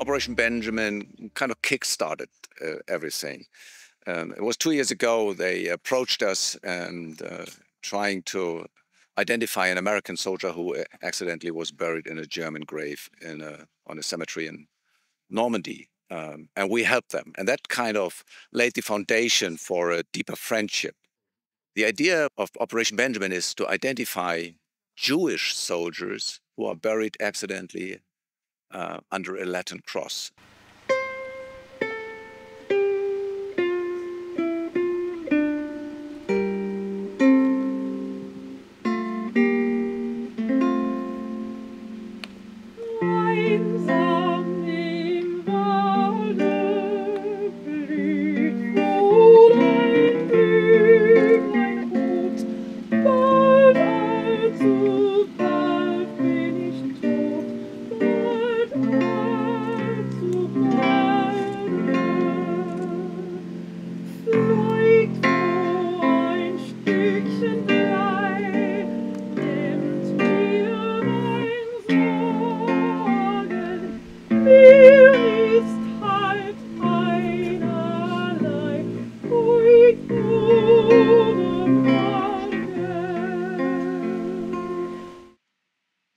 Operation Benjamin kind of kick-started everything. It was 2 years ago they approached us and trying to identify an American soldier who accidentally was buried in a German grave on a cemetery in Normandy. And we helped them. And that kind of laid the foundation for a deeper friendship. The idea of Operation Benjamin is to identify Jewish soldiers who are buried accidentally under a Latin cross.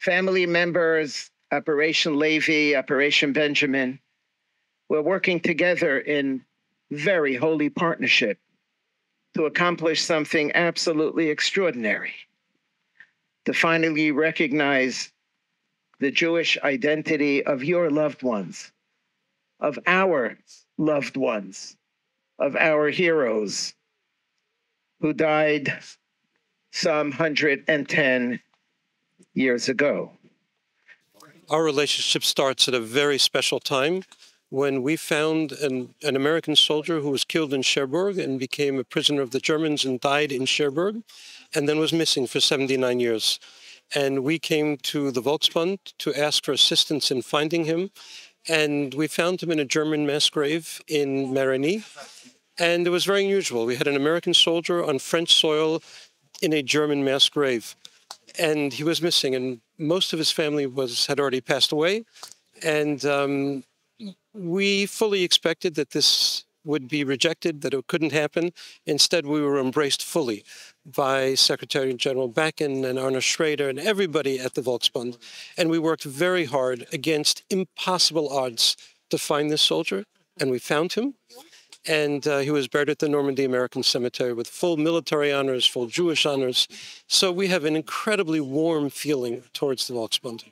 Family members, Operation Levi, Operation Benjamin, we're working together in very holy partnership to accomplish something absolutely extraordinary, to finally recognize the Jewish identity of your loved ones, of our loved ones, of our heroes who died some 110 years ago. Our relationship starts at a very special time when we found an American soldier who was killed in Cherbourg and became a prisoner of the Germans and died in Cherbourg and then was missing for 79 years. And we came to the Volksbund to ask for assistance in finding him. And we found him in a German mass grave in Marigny. And it was very unusual. We had an American soldier on French soil in a German mass grave. And he was missing, and most of his family had already passed away. And we fully expected that this would be rejected, that it couldn't happen. Instead, we were embraced fully by Secretary General Bakken and Arne Schrader and everybody at the Volksbund. And we worked very hard against impossible odds to find this soldier, and we found him. And he was buried at the Normandy American Cemetery with full military honors, full Jewish honors. So we have an incredibly warm feeling towards the Volksbund.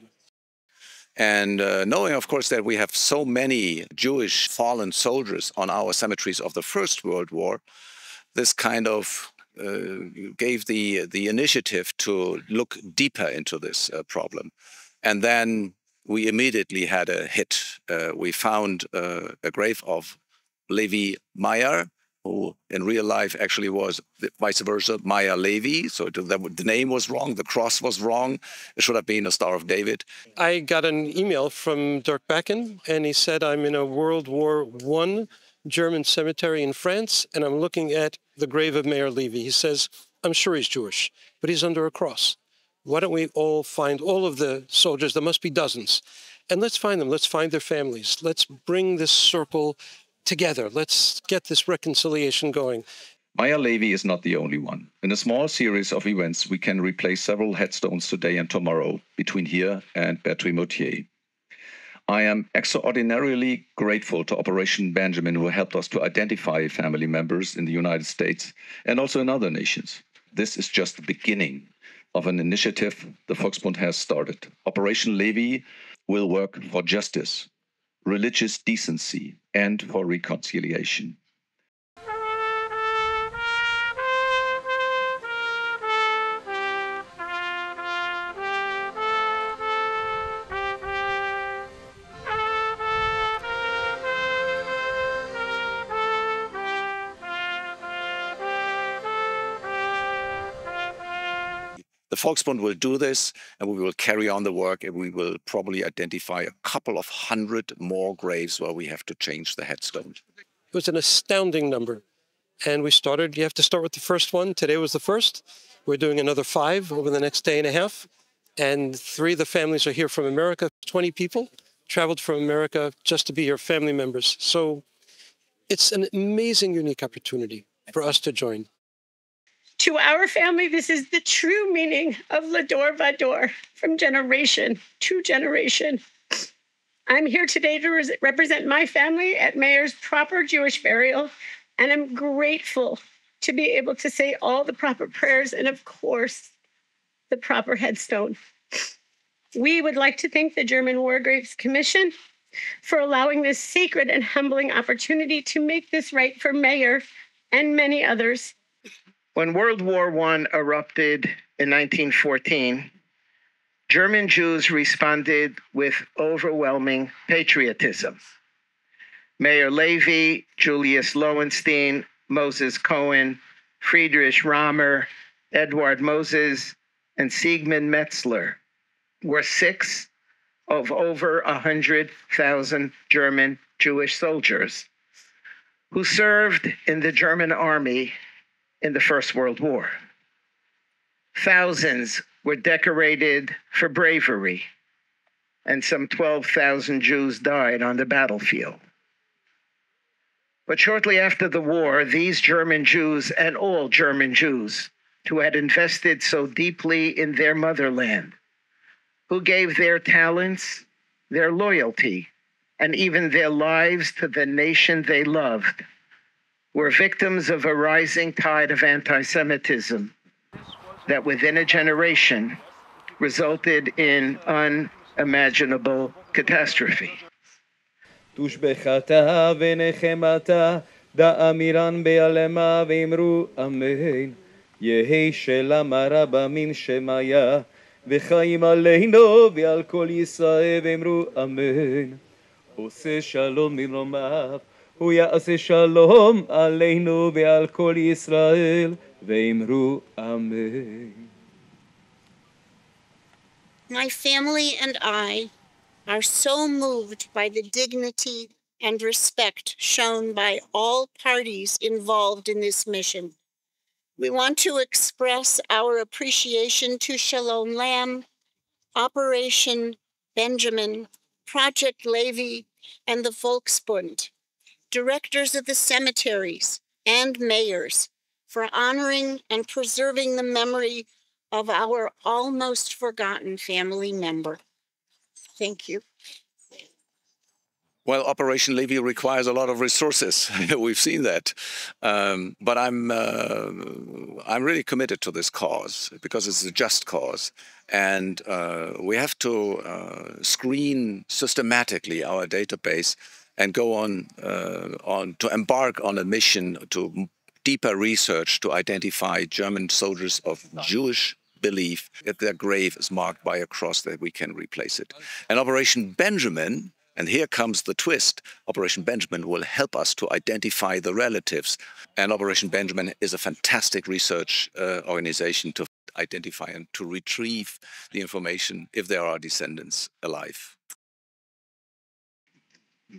And knowing, of course, that we have so many Jewish fallen soldiers on our cemeteries of the First World War, this kind of gave the initiative to look deeper into this problem. And then we immediately had a hit. We found a grave of Levi Meyer, who in real life actually was vice versa, Meyer Levi. So the name was wrong, the cross was wrong. It should have been a Star of David. I got an email from Dirk Bakken, and he said, I'm in a World War I German cemetery in France, and I'm looking at the grave of Meyer Levi. He says, I'm sure he's Jewish, but he's under a cross. Why don't we all find all of the soldiers? There must be dozens. And let's find them. Let's find their families. Let's bring this circle together. Let's get this reconciliation going. Meyer Levi is not the only one. In a small series of events, we can replace several headstones today and tomorrow between here and Berthuis-Moutier. I am extraordinarily grateful to Operation Benjamin, who helped us to identify family members in the United States and also in other nations. This is just the beginning of an initiative the Volksbund has started. Operation Levi will work for justice, religious decency, and for reconciliation. The Volksbund will do this, and we will carry on the work, and we will probably identify a couple of hundred more graves where we have to change the headstone. It was an astounding number. And you have to start with the first one. Today was the first. We're doing another 5 over the next day and a half. And 3 of the families are here from America, 20 people traveled from America just to be here, family members. So it's an amazing, unique opportunity for us to join. To our family, this is the true meaning of Lador Vador, from generation to generation. I'm here today to represent my family at Mayer's proper Jewish burial, and I'm grateful to be able to say all the proper prayers and, of course, the proper headstone. We would like to thank the German War Graves Commission for allowing this sacred and humbling opportunity to make this right for Mayer and many others. When World War I erupted in 1914, German Jews responded with overwhelming patriotism. Mayer Levi, Julius Lowenstein, Moses Cohen, Friedrich Romer, Edward Moses, and Siegmund Metzler were 6 of over 100,000 German Jewish soldiers who served in the German army in the First World War. Thousands were decorated for bravery, and some 12,000 Jews died on the battlefield. But shortly after the war, these German Jews and all German Jews who had invested so deeply in their motherland, who gave their talents, their loyalty, and even their lives to the nation they loved, were victims of a rising tide of anti-Semitism that within a generation resulted in unimaginable catastrophe. תושבחתה ונחמתה דאמירן בעלמה ואמרו אמן יהי שלם הרבה מן שמיה וחיים עלינו ועל כל ישראל ואמרו אמן עושה שלום מרומיו הוא יעשה שלום עלינו ועל כל ישראל ואמרו אמן. My family and I are so moved by the dignity and respect shown by all parties involved in this mission. We want to express our appreciation to Shalom Lamb, Operation Benjamin, Project Levi, and the Volksbund, directors of the cemeteries and mayors, for honoring and preserving the memory of our almost forgotten family member. Thank you. Well, Operation Levi requires a lot of resources. We've seen that, but I'm really committed to this cause because it's a just cause, and we have to screen systematically our database and go on to embark on a mission to deeper research to identify German soldiers of Jewish belief that their grave is marked by a cross that we can replace it. And Operation Benjamin, and here comes the twist, Operation Benjamin will help us to identify the relatives. And Operation Benjamin is a fantastic research organization to identify and to retrieve the information if there are descendants alive.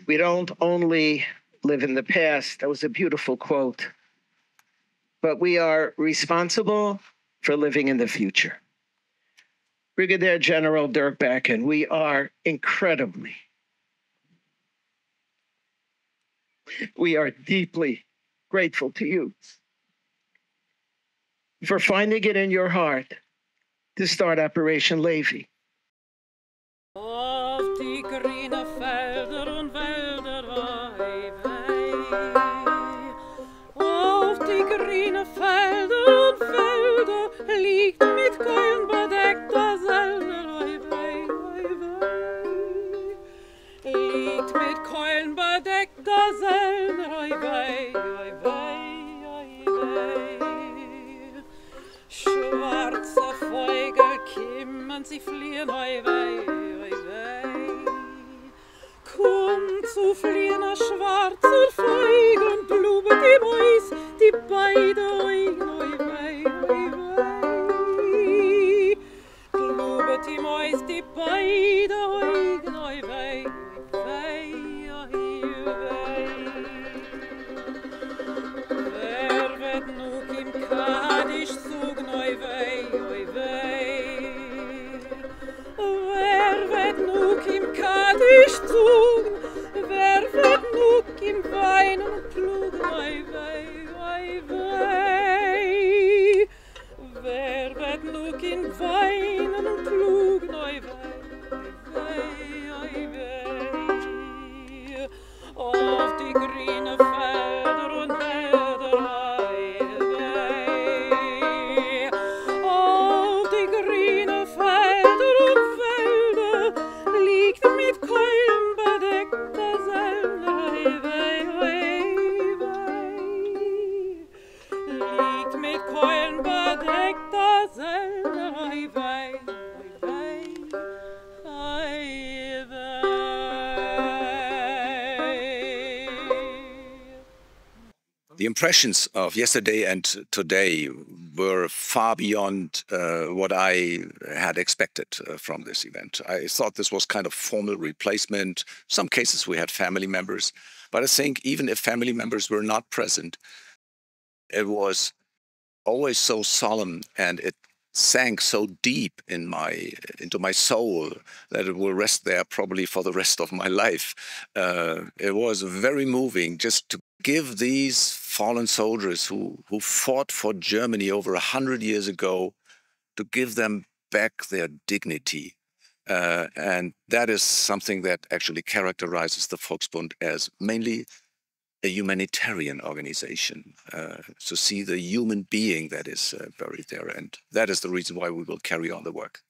We don't only live in the past, that was a beautiful quote, but we are responsible for living in the future. Brigadier General Dirk Bakken, we are deeply grateful to you for finding it in your heart to start Operation Levi. Auf die grüne Felder und Wälder wei, wei. Auf die grüne Felder und Wälder liegt mit Keulen bedeckt das Elder, wei, wei, wei, wei. Liegt mit Keulen bedeckt das Elder, wei, wei, wei, wei, wei. Schwarze Vögel kimmen, sie fliehen, wei, wei. Kommt zu fliehen a schwarzer Vogel und blubet die Mäus, die beide Augen, oi wei, oi wei. Blubet die Mäus, die beide Augen, oi wei, wei, oi wei. Wer wird nuk im Kadisch suchen, oi wei, oi wei. The impressions of yesterday and today were far beyond what I had expected from this event. I thought this was kind of formal replacement. Some cases we had family members, but I think even if family members were not present, it was always so solemn, and it sank so deep into my soul that it will rest there probably for the rest of my life. It was very moving just to give these fallen soldiers who fought for Germany over 100 years ago, to give them back their dignity. And that is something that actually characterizes the Volksbund as mainly a humanitarian organization, to see the human being that is buried there. And that is the reason why we will carry on the work.